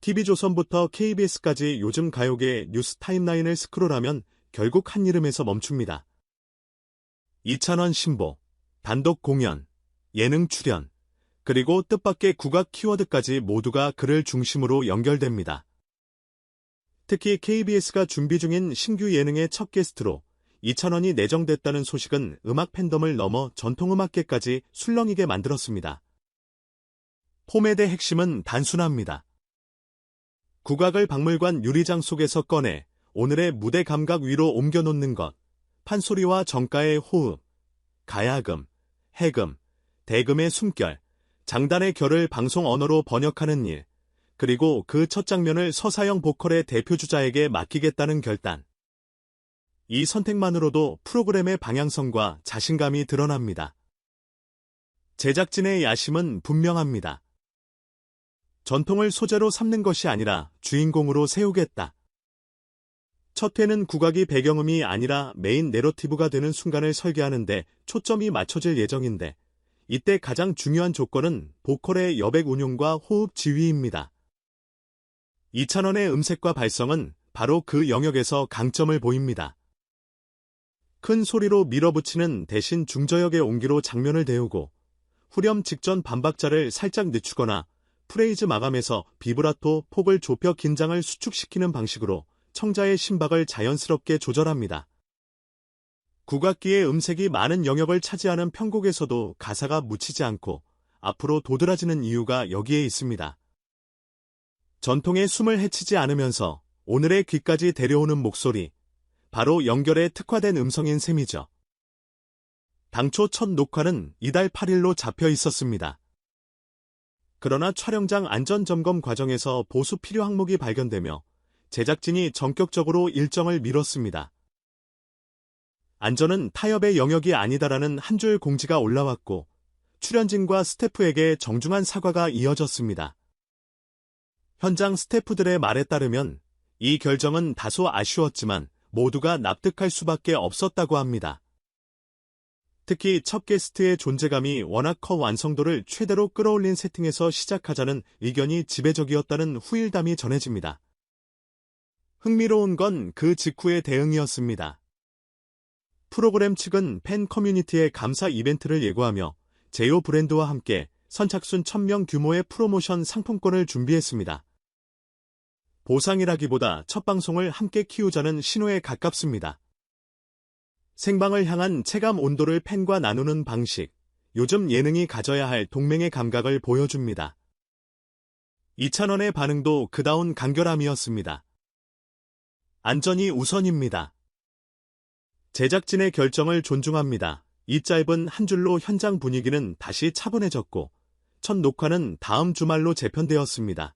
TV조선부터 KBS까지 요즘 가요계 뉴스 타임라인을 스크롤하면 결국 한 이름에서 멈춥니다. 이찬원 신보, 단독 공연, 예능 출연, 그리고 뜻밖의 국악 키워드까지 모두가 그를 중심으로 연결됩니다. 특히 KBS가 준비 중인 신규 예능의 첫 게스트로 이찬원이 내정됐다는 소식은 음악 팬덤을 넘어 전통음악계까지 술렁이게 만들었습니다. 포맷의 핵심은 단순합니다. 국악을 박물관 유리장 속에서 꺼내 오늘의 무대 감각 위로 옮겨놓는 것, 판소리와 정가의 호흡, 가야금, 해금, 대금의 숨결, 장단의 결을 방송 언어로 번역하는 일, 그리고 그 첫 장면을 서사형 보컬의 대표주자에게 맡기겠다는 결단. 이 선택만으로도 프로그램의 방향성과 자신감이 드러납니다. 제작진의 야심은 분명합니다. 전통을 소재로 삼는 것이 아니라 주인공으로 세우겠다. 첫 회는 국악이 배경음이 아니라 메인 내러티브가 되는 순간을 설계하는데 초점이 맞춰질 예정인데, 이때 가장 중요한 조건은 보컬의 여백 운용과 호흡 지휘입니다. 이찬원의 음색과 발성은 바로 그 영역에서 강점을 보입니다. 큰 소리로 밀어붙이는 대신 중저역의 온기로 장면을 데우고, 후렴 직전 반박자를 살짝 늦추거나 프레이즈 마감에서 비브라토 폭을 좁혀 긴장을 수축시키는 방식으로 청자의 심박을 자연스럽게 조절합니다. 국악기의 음색이 많은 영역을 차지하는 편곡에서도 가사가 묻히지 않고 앞으로 도드라지는 이유가 여기에 있습니다. 전통의 숨을 헤치지 않으면서 오늘의 귀까지 데려오는 목소리, 바로 연결에 특화된 음성인 셈이죠. 당초 첫 녹화는 이달 8일로 잡혀 있었습니다. 그러나 촬영장 안전점검 과정에서 보수 필요 항목이 발견되며 제작진이 전격적으로 일정을 미뤘습니다. 안전은 타협의 영역이 아니다라는 한 줄 공지가 올라왔고, 출연진과 스태프에게 정중한 사과가 이어졌습니다. 현장 스태프들의 말에 따르면 이 결정은 다소 아쉬웠지만 모두가 납득할 수밖에 없었다고 합니다. 특히 첫 게스트의 존재감이 워낙 커 완성도를 최대로 끌어올린 세팅에서 시작하자는 의견이 지배적이었다는 후일담이 전해집니다. 흥미로운 건 그 직후의 대응이었습니다. 프로그램 측은 팬 커뮤니티의 감사 이벤트를 예고하며 제요 브랜드와 함께 선착순 1000명 규모의 프로모션 상품권을 준비했습니다. 보상이라기보다 첫 방송을 함께 키우자는 신호에 가깝습니다. 생방을 향한 체감 온도를 팬과 나누는 방식, 요즘 예능이 가져야 할 동맹의 감각을 보여줍니다. 이찬원의 반응도 그다운 간결함이었습니다. 안전이 우선입니다. 제작진의 결정을 존중합니다. 이 짧은 한 줄로 현장 분위기는 다시 차분해졌고, 첫 녹화는 다음 주말로 재편되었습니다.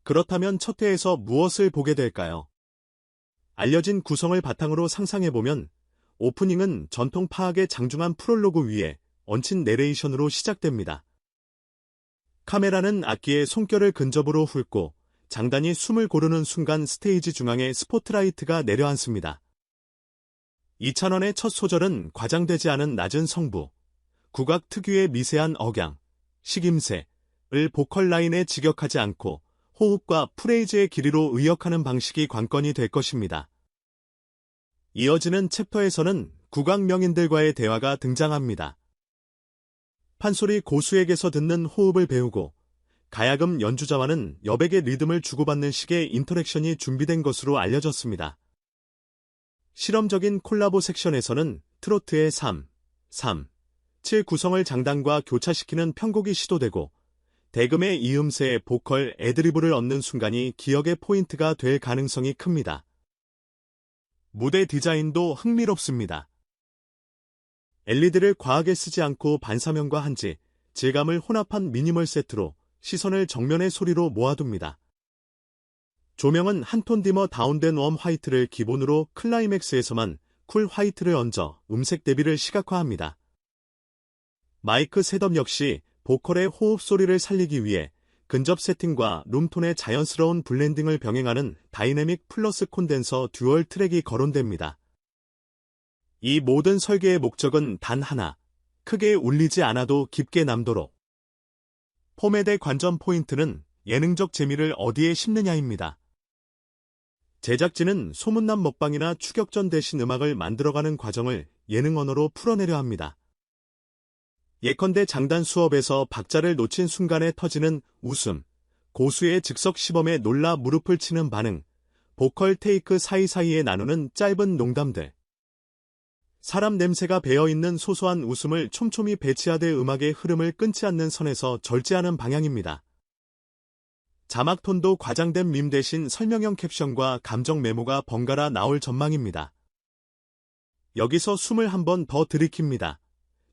그렇다면 첫 회에서 무엇을 보게 될까요? 알려진 구성을 바탕으로 상상해보면 오프닝은 전통 파악의 장중한 프롤로그 위에 얹힌 내레이션으로 시작됩니다. 카메라는 악기의 손결을 근접으로 훑고 장단이 숨을 고르는 순간 스테이지 중앙에 스포트라이트가 내려앉습니다. 이찬원의 첫 소절은 과장되지 않은 낮은 성부, 국악 특유의 미세한 억양, 식임새를 보컬 라인에 직역하지 않고 호흡과 프레이즈의 길이로 의역하는 방식이 관건이 될 것입니다. 이어지는 챕터에서는 국악 명인들과의 대화가 등장합니다. 판소리 고수에게서 듣는 호흡을 배우고 가야금 연주자와는 여백의 리듬을 주고받는 식의 인터랙션이 준비된 것으로 알려졌습니다. 실험적인 콜라보 섹션에서는 트로트의 3, 7 구성을 장단과 교차시키는 편곡이 시도되고 대금의 이음새에 보컬 애드리브를 얻는 순간이 기억의 포인트가 될 가능성이 큽니다. 무대 디자인도 흥미롭습니다. LED를 과하게 쓰지 않고 반사면과 한지, 질감을 혼합한 미니멀 세트로 시선을 정면의 소리로 모아둡니다. 조명은 한 톤 디머 다운된 웜 화이트를 기본으로 클라이맥스에서만 쿨 화이트를 얹어 음색 대비를 시각화합니다. 마이크 셋업 역시 보컬의 호흡 소리를 살리기 위해 근접 세팅과 룸톤의 자연스러운 블렌딩을 병행하는 다이내믹 플러스 콘덴서 듀얼 트랙이 거론됩니다. 이 모든 설계의 목적은 단 하나, 크게 울리지 않아도 깊게 남도록. 포맷의 관전 포인트는 예능적 재미를 어디에 심느냐입니다. 제작진은 소문난 먹방이나 추격전 대신 음악을 만들어가는 과정을 예능 언어로 풀어내려 합니다. 예컨대 장단 수업에서 박자를 놓친 순간에 터지는 웃음, 고수의 즉석 시범에 놀라 무릎을 치는 반응, 보컬 테이크 사이사이에 나누는 짧은 농담들. 사람 냄새가 배어있는 소소한 웃음을 촘촘히 배치하되 음악의 흐름을 끊지 않는 선에서 절제하는 방향입니다. 자막 톤도 과장된 밈 대신 설명형 캡션과 감정 메모가 번갈아 나올 전망입니다. 여기서 숨을 한 번 더 들이킵니다.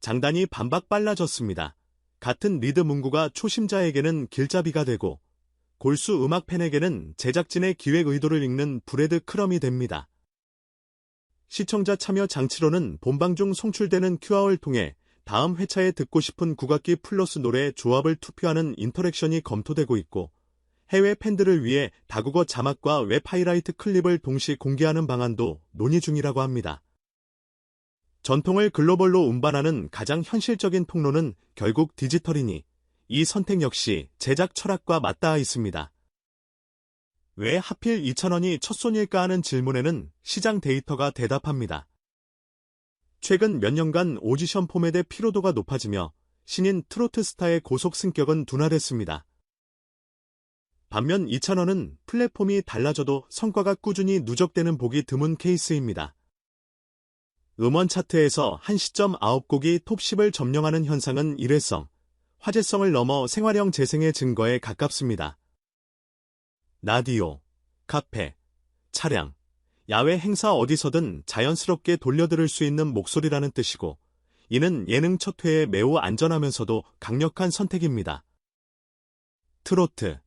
장단이 반박 빨라졌습니다. 같은 리드 문구가 초심자에게는 길잡이가 되고 골수 음악 팬에게는 제작진의 기획 의도를 읽는 브레드 크럼이 됩니다. 시청자 참여 장치로는 본방 중 송출되는 QR을 통해 다음 회차에 듣고 싶은 국악기 플러스 노래 조합을 투표하는 인터랙션이 검토되고 있고 해외 팬들을 위해 다국어 자막과 웹 하이라이트 클립을 동시 공개하는 방안도 논의 중이라고 합니다. 전통을 글로벌로 운반하는 가장 현실적인 통로는 결국 디지털이니 이 선택 역시 제작 철학과 맞닿아 있습니다. 왜 하필 2,000원이 첫손일까 하는 질문에는 시장 데이터가 대답합니다. 최근 몇 년간 오디션 포맷의 피로도가 높아지며 신인 트로트 스타의 고속 승격은 둔화됐습니다. 반면 2,000원은 플랫폼이 달라져도 성과가 꾸준히 누적되는 보기 드문 케이스입니다. 음원 차트에서 한 시점 9곡이 톱10을 점령하는 현상은 일회성, 화제성을 넘어 생활형 재생의 증거에 가깝습니다. 라디오, 카페, 차량, 야외 행사 어디서든 자연스럽게 돌려들을 수 있는 목소리라는 뜻이고, 이는 예능 첫 회에 매우 안전하면서도 강력한 선택입니다. 트로트,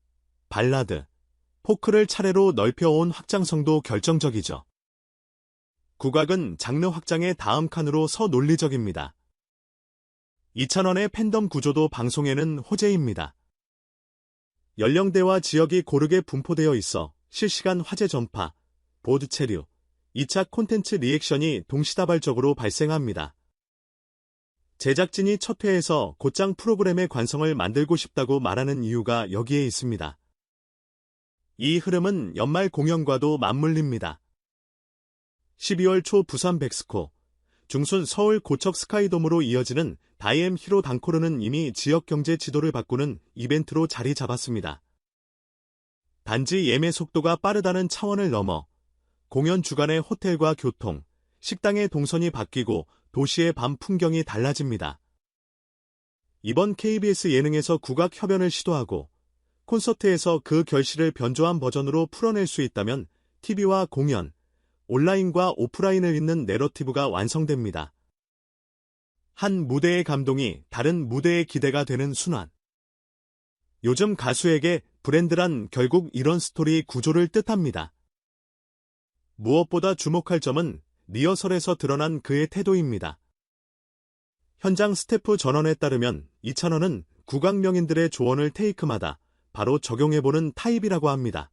발라드, 포크를 차례로 넓혀온 확장성도 결정적이죠. 국악은 장르 확장의 다음 칸으로 서논리적입니다. 2,000원의 팬덤 구조도 방송에는 호재입니다. 연령대와 지역이 고르게 분포되어 있어 실시간 화제 전파, 보드 체류, 2차 콘텐츠 리액션이 동시다발적으로 발생합니다. 제작진이 첫 회에서 곧장 프로그램의 관성을 만들고 싶다고 말하는 이유가 여기에 있습니다. 이 흐름은 연말 공연과도 맞물립니다. 12월 초 부산 백스코, 중순 서울 고척 스카이돔으로 이어지는 다이엠 히로 단코르는 이미 지역 경제 지도를 바꾸는 이벤트로 자리 잡았습니다. 단지 예매 속도가 빠르다는 차원을 넘어 공연 주간의 호텔과 교통, 식당의 동선이 바뀌고 도시의 밤 풍경이 달라집니다. 이번 KBS 예능에서 국악 협연을 시도하고 콘서트에서 그 결실을 변조한 버전으로 풀어낼 수 있다면 TV와 공연, 온라인과 오프라인을 잇는 내러티브가 완성됩니다. 한 무대의 감동이 다른 무대의 기대가 되는 순환. 요즘 가수에게 브랜드란 결국 이런 스토리 구조를 뜻합니다. 무엇보다 주목할 점은 리허설에서 드러난 그의 태도입니다. 현장 스태프 전원에 따르면 2,000원은 국악 명인들의 조언을 테이크마다 바로 적용해보는 타입이라고 합니다.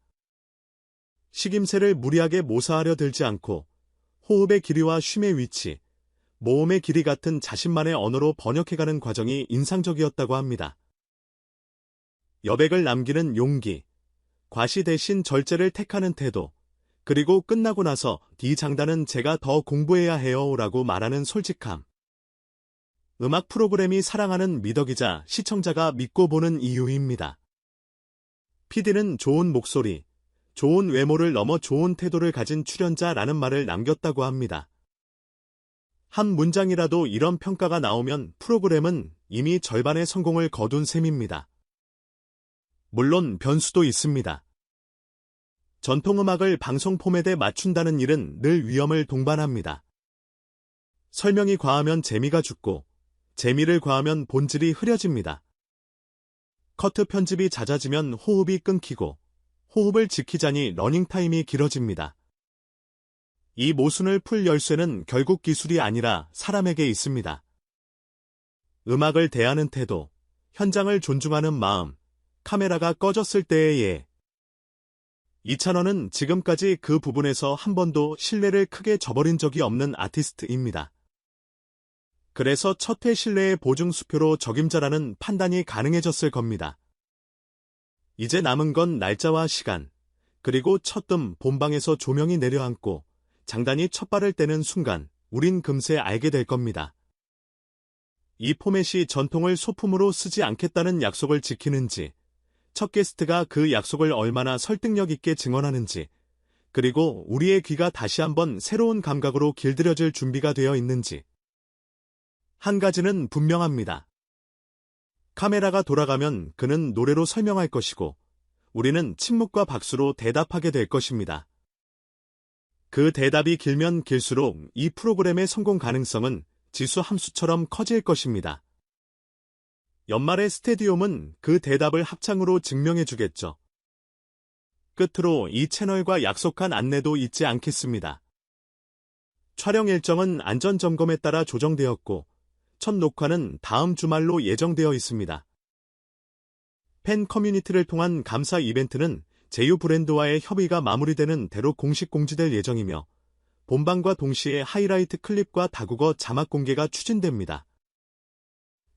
식임새를 무리하게 모사하려 들지 않고 호흡의 길이와 쉼의 위치, 모음의 길이 같은 자신만의 언어로 번역해가는 과정이 인상적이었다고 합니다. 여백을 남기는 용기, 과시 대신 절제를 택하는 태도, 그리고 끝나고 나서 장단은 제가 더 공부해야 해요 라고 말하는 솔직함. 음악 프로그램이 사랑하는 미덕이자 시청자가 믿고 보는 이유입니다. PD는 좋은 목소리, 좋은 외모를 넘어 좋은 태도를 가진 출연자라는 말을 남겼다고 합니다. 한 문장이라도 이런 평가가 나오면 프로그램은 이미 절반의 성공을 거둔 셈입니다. 물론 변수도 있습니다. 전통음악을 방송 포맷에 맞춘다는 일은 늘 위험을 동반합니다. 설명이 과하면 재미가 죽고, 재미를 과하면 본질이 흐려집니다. 커트 편집이 잦아지면 호흡이 끊기고, 호흡을 지키자니 러닝타임이 길어집니다. 이 모순을 풀 열쇠는 결국 기술이 아니라 사람에게 있습니다. 음악을 대하는 태도, 현장을 존중하는 마음, 카메라가 꺼졌을 때의 예. 2,000원은 지금까지 그 부분에서 한 번도 신뢰를 크게 저버린 적이 없는 아티스트입니다. 그래서 첫 회 신뢰의 보증수표로 적임자라는 판단이 가능해졌을 겁니다. 이제 남은 건 날짜와 시간, 그리고 첫뜸 본방에서 조명이 내려앉고 장단이 첫 발을 떼는 순간 우린 금세 알게 될 겁니다. 이 포맷이 전통을 소품으로 쓰지 않겠다는 약속을 지키는지, 첫 게스트가 그 약속을 얼마나 설득력 있게 증언하는지, 그리고 우리의 귀가 다시 한번 새로운 감각으로 길들여질 준비가 되어 있는지. 한 가지는 분명합니다. 카메라가 돌아가면 그는 노래로 설명할 것이고, 우리는 침묵과 박수로 대답하게 될 것입니다. 그 대답이 길면 길수록 이 프로그램의 성공 가능성은 지수 함수처럼 커질 것입니다. 연말의 스테디움은 그 대답을 합창으로 증명해주겠죠. 끝으로 이 채널과 약속한 안내도 잊지 않겠습니다. 촬영 일정은 안전점검에 따라 조정되었고, 첫 녹화는 다음 주말로 예정되어 있습니다. 팬 커뮤니티를 통한 감사 이벤트는 제휴 브랜드와의 협의가 마무리되는 대로 공식 공지될 예정이며, 본방과 동시에 하이라이트 클립과 다국어 자막 공개가 추진됩니다.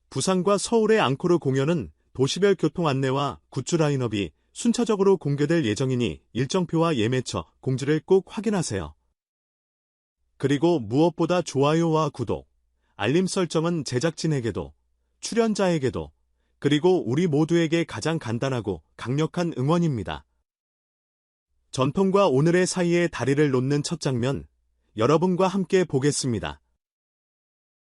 부산과 서울의 앙코르 공연은 도시별 교통 안내와 굿즈 라인업이 순차적으로 공개될 예정이니 일정표와 예매처, 공지를 꼭 확인하세요. 그리고 무엇보다 좋아요와 구독, 알림 설정은 제작진에게도, 출연자에게도, 그리고 우리 모두에게 가장 간단하고 강력한 응원입니다. 전통과 오늘의 사이에 다리를 놓는 첫 장면, 여러분과 함께 보겠습니다.